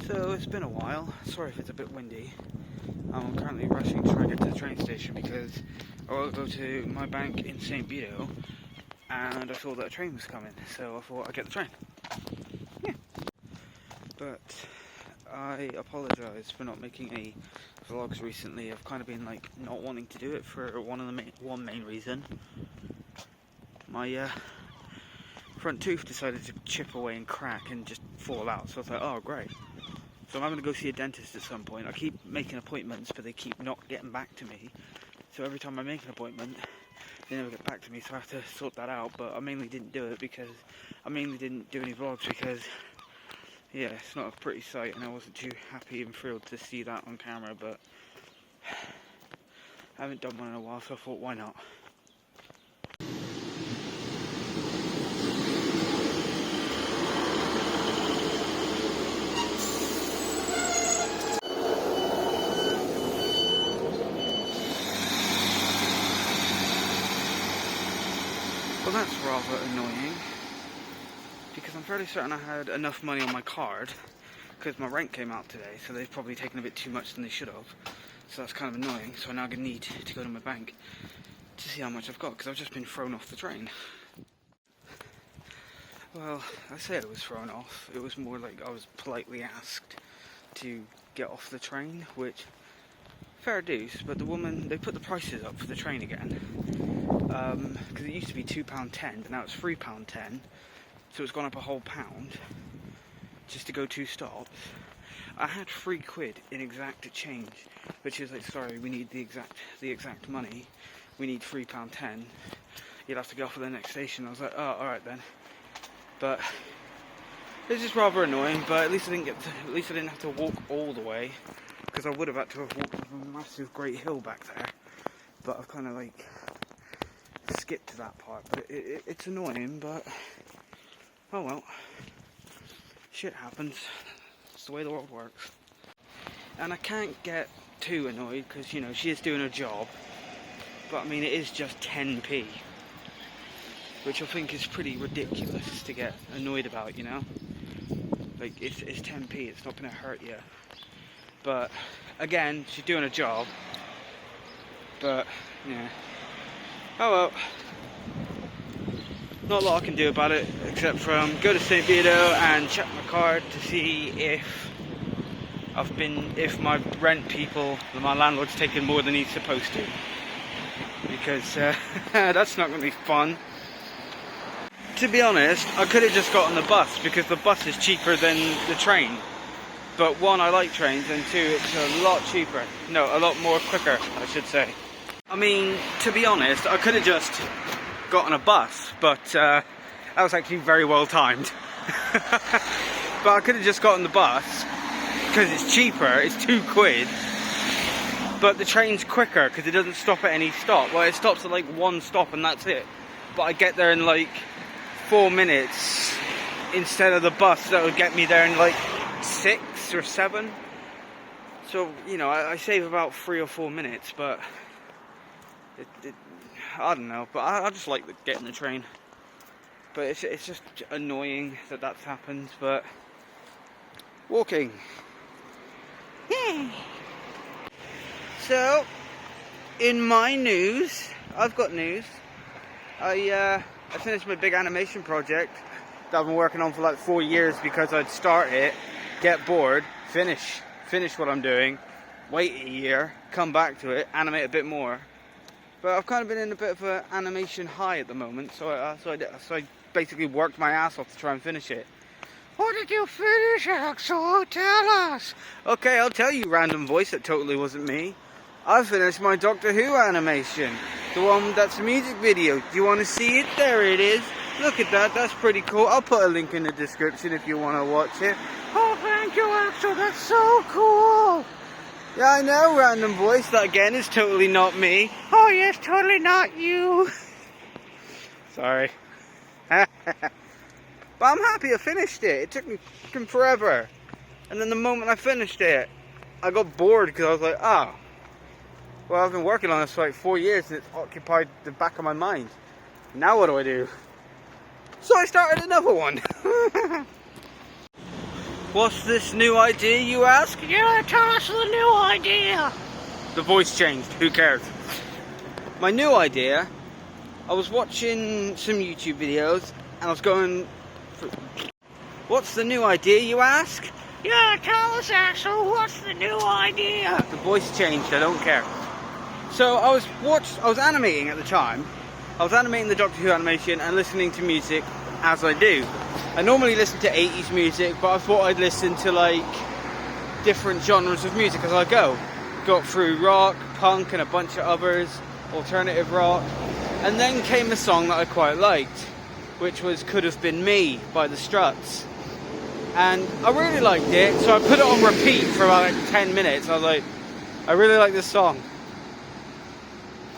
So it's been a while. Sorry if it's a bit windy. I'm currently rushing to try and get to the train station because I want to go to my bank in St. Vito, and I saw that a train was coming, so I thought I'd get the train. Yeah. But I apologise for not making any vlogs recently. I've kind of been like not wanting to do it for one main reason. My front tooth decided to chip away and crack and just fall out, so I thought, oh great. So I'm having to go see a dentist at some point. I keep making appointments, but they keep not getting back to me. So every time I make an appointment, they never get back to me, so I have to sort that out. But I mainly didn't do it because I mainly didn't do any vlogs because, yeah, it's not a pretty sight, and I wasn't too happy and thrilled to see that on camera. But I haven't done one in a while, so I thought, why not? Well, that's rather annoying, because I'm fairly certain I had enough money on my card, because my rent came out today, so they've probably taken a bit too much than they should have, so that's kind of annoying. So I now need to go to my bank to see how much I've got, because I've just been thrown off the train. Well, I say I was thrown off, it was more like I was politely asked to get off the train, which, fair dues, but the woman, they put the prices up for the train again. Because it used to be £2.10, but now it's £3.10, so it's gone up a whole pound just to go 2 stops. I had £3 in exact change, which is like, sorry, we need the exact money. We need £3.10. You'll have to go for the next station. I was like, oh, all right then. But it's just rather annoying. But at least I didn't have to walk all the way, because I would have had to have walked a massive great hill back there. But I've kind of like skip to that part, but it's annoying, but oh well, shit happens. It's the way the world works. And I can't get too annoyed because, you know, she is doing her job, but I mean, it is just 10p, which I think is pretty ridiculous to get annoyed about, you know? Like, it's 10p, it's not going to hurt you. But again, she's doing her job, but yeah. Oh well, not a lot I can do about it, except from go to St. Vito and check my card to see if my rent people, my landlord's taken more than he's supposed to, because that's not going to be fun. To be honest, I could have just gotten the bus, because the bus is cheaper than the train. But one, I like trains, and two, it's a lot cheaper. No, a lot more quicker, I should say. I mean, to be honest, I could have just gotten a bus, but that was actually very well timed. But I could have just gotten the bus, because it's cheaper, it's £2. But the train's quicker, because it doesn't stop at any stop. Well, it stops at like 1 stop and that's it. But I get there in like 4 minutes, instead of the bus that would get me there in like 6 or 7. So, you know, I save about 3 or 4 minutes, but I don't know, but I just like getting the train. But it's just annoying that that's happened. But walking. So, in my news, I've got news. I finished my big animation project that I've been working on for like 4 years, because I'd start it, get bored, finish what I'm doing, wait a year, come back to it, animate a bit more. But I've kind of been in a bit of an animation high at the moment, so I basically worked my ass off to try and finish it. What did you finish, Axel? Tell us! Okay, I'll tell you, random voice that totally wasn't me. I finished my Doctor Who animation. The one that's a music video. Do you want to see it? There it is. Look at that, that's pretty cool. I'll put a link in the description if you want to watch it. Oh, thank you, Axel, that's so cool! Yeah, I know, random voice. That again is totally not me. Oh yes, totally not you. Sorry. But I'm happy I finished it. It took me fucking forever. And then the moment I finished it, I got bored because I was like, oh, Well, I've been working on this for like 4 years and it's occupied the back of my mind. Now what do I do? So I started another one. What's this new idea, you ask? Yeah, tell us the new idea. The voice changed, who cares? My new idea, I was watching some YouTube videos and I was going for... What's the new idea, you ask? Yeah, tell us, asshole, what's the new idea? The voice changed, I don't care. So I was animating at the time. I was animating the Doctor Who animation and listening to music as I do. I normally listen to 80s music, but I thought I'd listen to like different genres of music as I go. Got through rock, punk and a bunch of others, alternative rock, and then came a song that I quite liked, which was Could Have Been Me by the Struts. And I really liked it, so I put it on repeat for about like 10 minutes. I was like, I really like this song.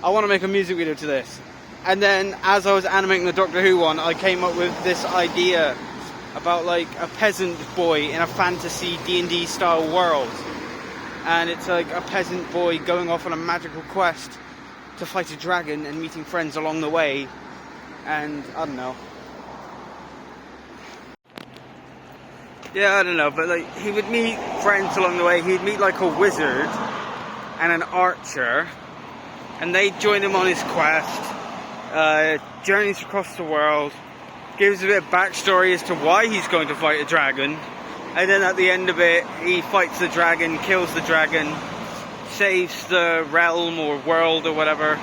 I want to make a music video to this. And then as I was animating the Doctor Who one, I came up with this idea about like a peasant boy in a fantasy D&D style world. And it's like a peasant boy going off on a magical quest to fight a dragon and meeting friends along the way. And I don't know. Yeah, I don't know, but like he would meet friends along the way. He'd meet like a wizard and an archer, and they'd join him on his quest. Journeys across the world, gives a bit of backstory as to why he's going to fight a dragon, and then at the end of it, he fights the dragon, kills the dragon, saves the realm or world or whatever.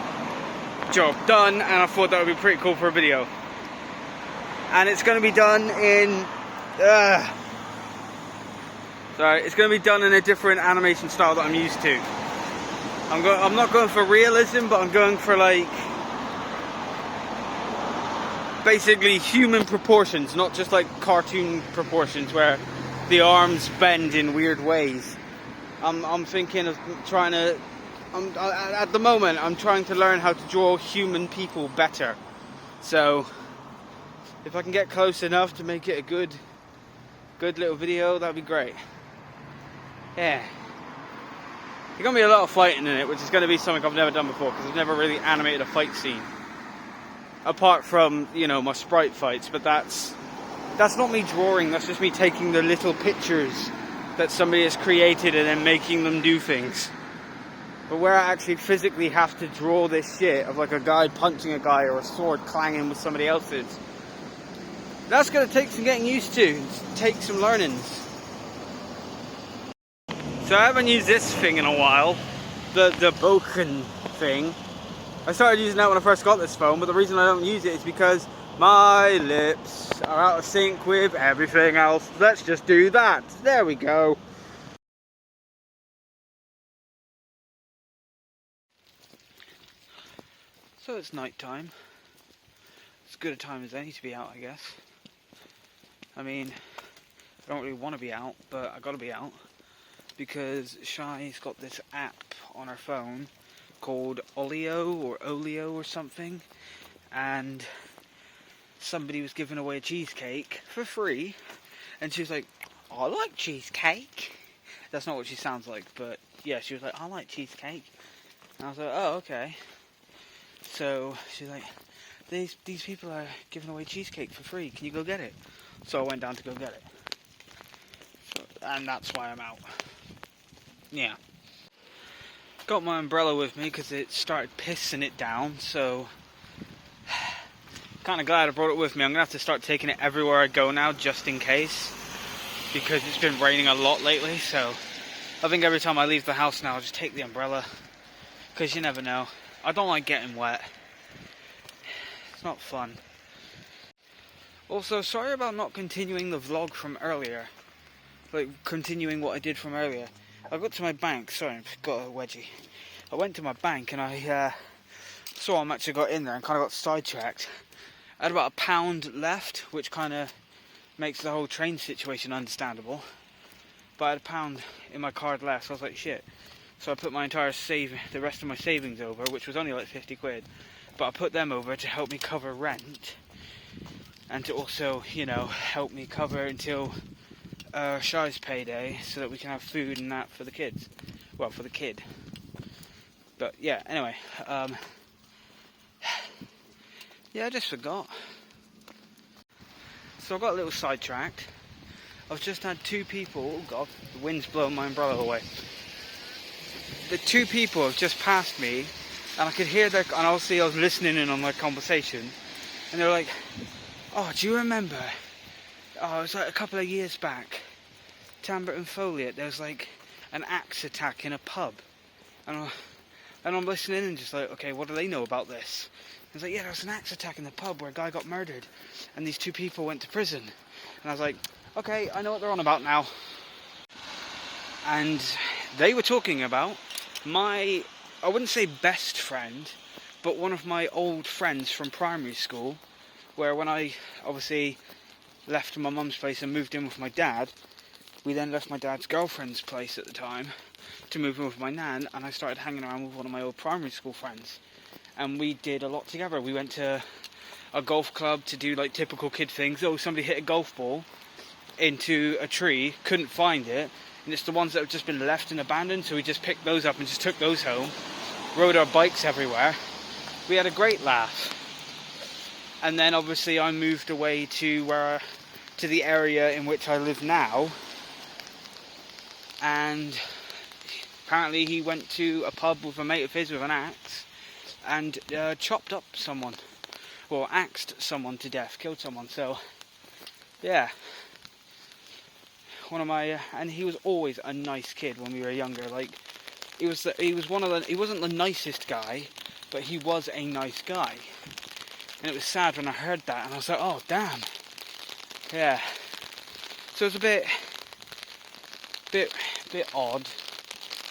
Job done, and I thought that would be pretty cool for a video. And it's going to be done in it's going to be done in a different animation style that I'm used to. I'm not going for realism, but I'm going for like basically human proportions, not just like cartoon proportions where the arms bend in weird ways. I'm thinking of trying to at the moment I'm trying to learn how to draw human people better. So if I can get close enough to make it a good little video, that'd be great. Yeah. There's going to be a lot of fighting in it, which is going to be something I've never done before, because I've never really animated a fight scene. Apart from, you know, my sprite fights, but that's not me drawing, that's just me taking the little pictures that somebody has created and then making them do things. But where I actually physically have to draw this shit of like a guy punching a guy or a sword clanging with somebody else's, that's going to take some getting used to, take some learnings. So I haven't used this thing in a while, the Boken thing. I started using that when I first got this phone, but the reason I don't use it is because my lips are out of sync with everything else. Let's just do that. There we go. So it's night time. It's as good a time as any to be out, I guess. I mean, I don't really want to be out, but I gotta be out. Because Shai's got this app on her phone called Olio or something, and somebody was giving away a cheesecake for free, and she was like, I like cheesecake. That's not what she sounds like, but yeah, she was like, I like cheesecake. And I was like, oh, okay. So she's like, these people are giving away cheesecake for free, can you go get it? So I went down to go get it. So, and that's why I'm out. Yeah. Got my umbrella with me because it started pissing it down, so kind of glad I brought it with me. I'm going to have to start taking it everywhere I go now, just in case, because it's been raining a lot lately, so I think every time I leave the house now I'll just take the umbrella, because you never know. I don't like getting wet. It's not fun. Also, sorry about not continuing the vlog from earlier, like continuing what I did from earlier. I got to my bank, sorry, I've got a wedgie. I went to my bank and I saw how much I got in there and kind of got sidetracked. I had about £1 left, which kind of makes the whole train situation understandable. But I had £1 in my card left, so I was like, shit. So I put my entire the rest of my savings over, which was only like 50 quid. But I put them over to help me cover rent. And to also, you know, help me cover until Shai's payday, so that we can have food and that for the kids. Well, for the kid. But yeah, anyway, yeah, I just forgot. So I got a little sidetracked. I've just had two people, oh god, the wind's blowing my umbrella away. The two people have just passed me, and I could hear their, and obviously I was listening in on their conversation, and they're like, oh, do you remember, oh, it was like a couple of years back, Tambert and Foliot, there was like an axe attack in a pub, and I'm listening and just like, okay, what do they know about this? It's like, yeah, there was an axe attack in the pub where a guy got murdered, and these two people went to prison, and I was like, okay, I know what they're on about now. And they were talking about my, I wouldn't say best friend, but one of my old friends from primary school, where when I obviously left my mum's place and moved in with my dad, we then left my dad's girlfriend's place at the time to move in with my nan, and I started hanging around with one of my old primary school friends. And we did a lot together. We went to a golf club to do like typical kid things. Oh, somebody hit a golf ball into a tree, couldn't find it, and it's the ones that have just been left and abandoned, so we just picked those up and just took those home, rode our bikes everywhere. We had a great laugh. And then obviously I moved away to the area in which I live now, and apparently he went to a pub with a mate of his with an axe and chopped up someone, or axed someone to death, killed someone. So yeah, one of my and he was always a nice kid when we were younger. Like he wasn't the nicest guy, but he was a nice guy. And it was sad when I heard that, and I was like, oh damn. Yeah. So it's a bit odd,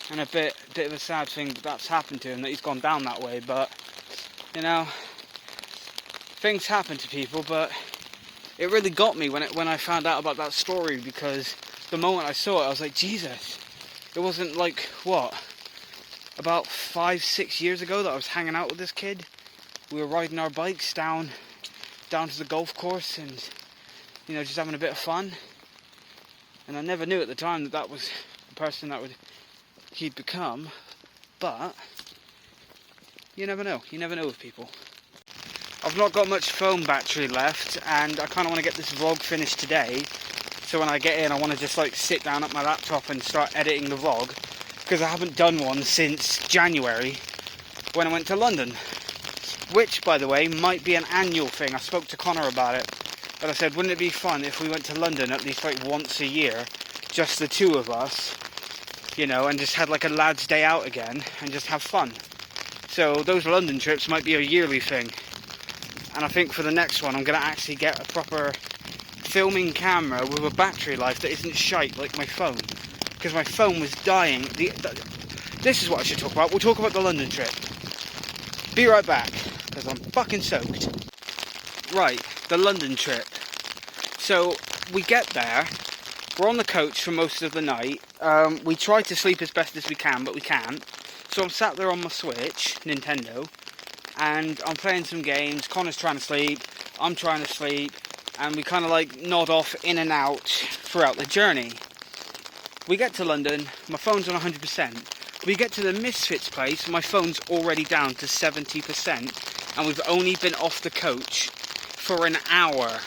and a bit of a sad thing that's happened to him, that he's gone down that way. But you know, things happen to people. But it really got me when I found out about that story, because the moment I saw it, I was like, Jesus, it wasn't like, what, about 5-6 years ago that I was hanging out with this kid. We were riding our bikes down to the golf course and, you know, just having a bit of fun. And I never knew at the time that was the person he'd become. But you never know. You never know with people. I've not got much phone battery left, and I kind of want to get this vlog finished today. So when I get in, I want to just like sit down at my laptop and start editing the vlog, because I haven't done one since January when I went to London. Which, by the way, might be an annual thing. I spoke to Connor about it, but I said, wouldn't it be fun if we went to London at least like once a year, just the two of us, you know, and just had like a lad's day out again and just have fun. So those London trips might be a yearly thing. And I think for the next one, I'm going to actually get a proper filming camera with a battery life that isn't shite like my phone, because my phone was dying. This is what I should talk about. We'll talk about the London trip. Be right back, because I'm fucking soaked. Right, the London trip. So we get there, we're on the coach for most of the night. We try to sleep as best as we can, but we can't. So I'm sat there on my Switch, Nintendo, and I'm playing some games. Connor's trying to sleep, I'm trying to sleep, and we kind of like nod off in and out throughout the journey. We get to London, my phone's on 100%. We get to the Misfits place, my phone's already down to 70%, and we've only been off the coach for an hour.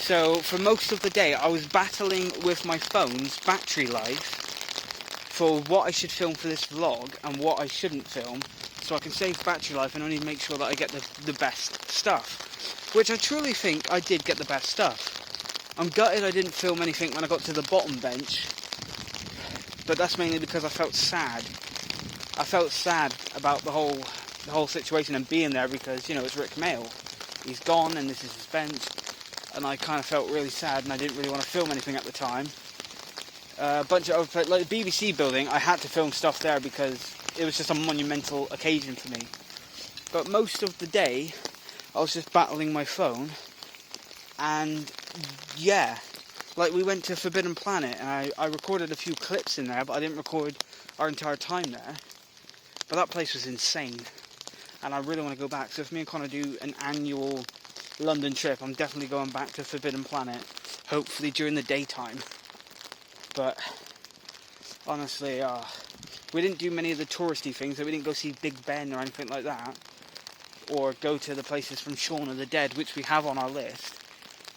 So for most of the day, I was battling with my phone's battery life for what I should film for this vlog and what I shouldn't film, so I can save battery life and only make sure that I get the best stuff. Which I truly think I did get the best stuff. I'm gutted I didn't film anything when I got to the bottom bench, but that's mainly because I felt sad. I felt sad about the whole situation and being there, because, you know, it's Rick Mail. He's gone and this is his bench, and I kind of felt really sad, and I didn't really want to film anything at the time. A bunch of other, like the BBC building, I had to film stuff there because it was just a monumental occasion for me. But most of the day, I was just battling my phone, and yeah, like we went to Forbidden Planet, and I recorded a few clips in there, but I didn't record our entire time there. But that place was insane, and I really want to go back. So if me and Connor do an annual London trip, I'm definitely going back to Forbidden Planet, hopefully during the daytime. But honestly, We didn't do many of the touristy things, so we didn't go see Big Ben or anything like that, or go to the places from Shaun of the Dead, which we have on our list.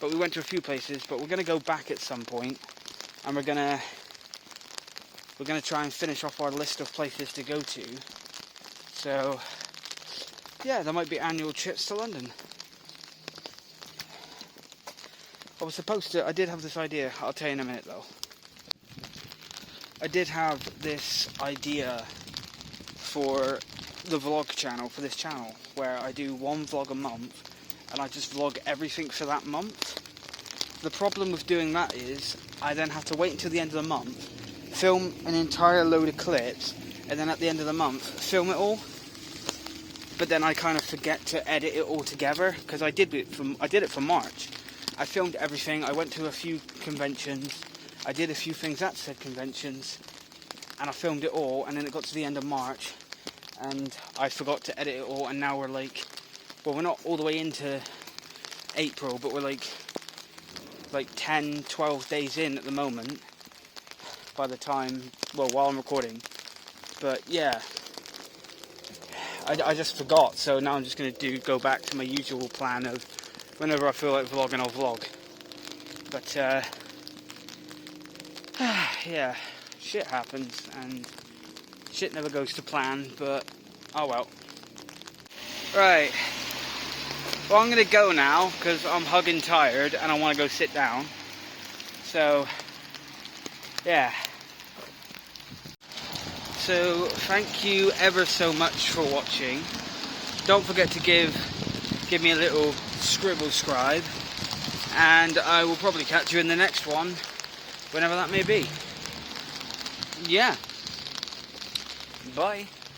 But we went to a few places, but we're going to go back at some point, and we're going to try and finish off our list of places to go to. So, yeah, there might be annual trips to London. I did have this idea, I'll tell you in a minute though. I did have this idea for the vlog channel, for this channel, where I do one vlog a month, and I just vlog everything for that month. The problem with doing that is, I then have to wait until the end of the month, film an entire load of clips, and then at the end of the month, film it all. But then I kind of forget to edit it all together, because I did it for March. I filmed everything, I went to a few conventions, I did a few things at said conventions, and I filmed it all, and then it got to the end of March, and I forgot to edit it all, and now we're like, well, we're not all the way into April, but we're like 10, 12 days in at the moment, by the time, well, while I'm recording. But yeah, I just forgot, so now I'm just going to go back to my usual plan of whenever I feel like vlogging, I'll vlog. But yeah, shit happens, and shit never goes to plan, but oh well. Right, well, I'm going to go now, because I'm hugging tired, and I want to go sit down. So, yeah. So, thank you ever so much for watching. Don't forget to give me a little Scribblescribe, and I will probably catch you in the next one, whenever that may be. Yeah. Bye.